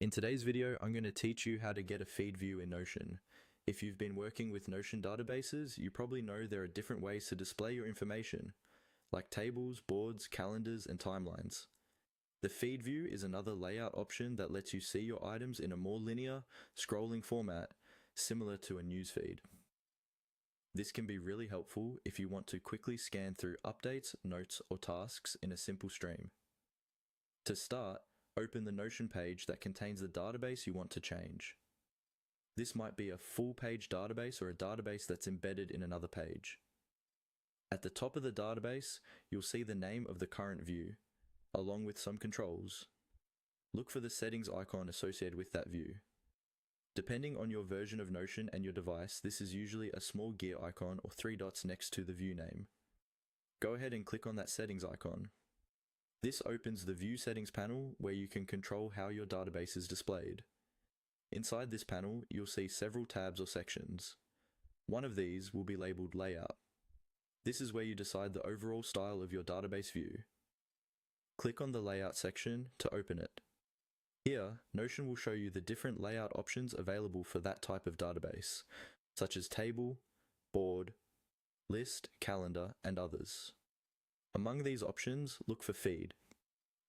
In today's video, I'm going to teach you how to get a feed view in Notion. If you've been working with Notion databases, you probably know there are different ways to display your information, like tables, boards, calendars, and timelines. The feed view is another layout option that lets you see your items in a more linear, scrolling format, similar to a newsfeed. This can be really helpful if you want to quickly scan through updates, notes, or tasks in a simple stream. To start, open the Notion page that contains the database you want to change. This might be a full-page database or a database that's embedded in another page. At the top of the database, you'll see the name of the current view, along with some controls. Look for the settings icon associated with that view. Depending on your version of Notion and your device, this is usually a small gear icon or 3 dots next to the view name. Go ahead and click on that settings icon. This opens the View Settings panel where you can control how your database is displayed. Inside this panel, you'll see several tabs or sections. One of these will be labeled Layout. This is where you decide the overall style of your database view. Click on the Layout section to open it. Here, Notion will show you the different layout options available for that type of database, such as table, board, list, calendar, and others. Among these options, look for Feed.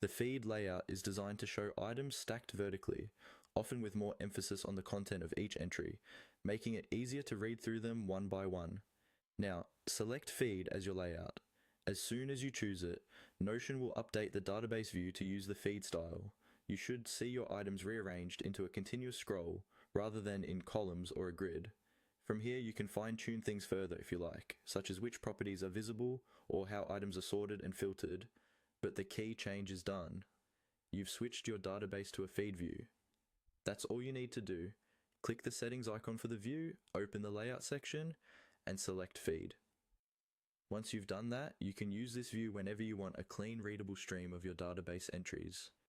The feed layout is designed to show items stacked vertically, often with more emphasis on the content of each entry, making it easier to read through them one by one. Now, select Feed as your layout. As soon as you choose it, Notion will update the database view to use the feed style. You should see your items rearranged into a continuous scroll, rather than in columns or a grid. From here, you can fine-tune things further if you like, such as which properties are visible or how items are sorted and filtered, but the key change is done. You've switched your database to a feed view. That's all you need to do. Click the settings icon for the view, open the layout section, and select feed. Once you've done that, you can use this view whenever you want a clean, readable stream of your database entries.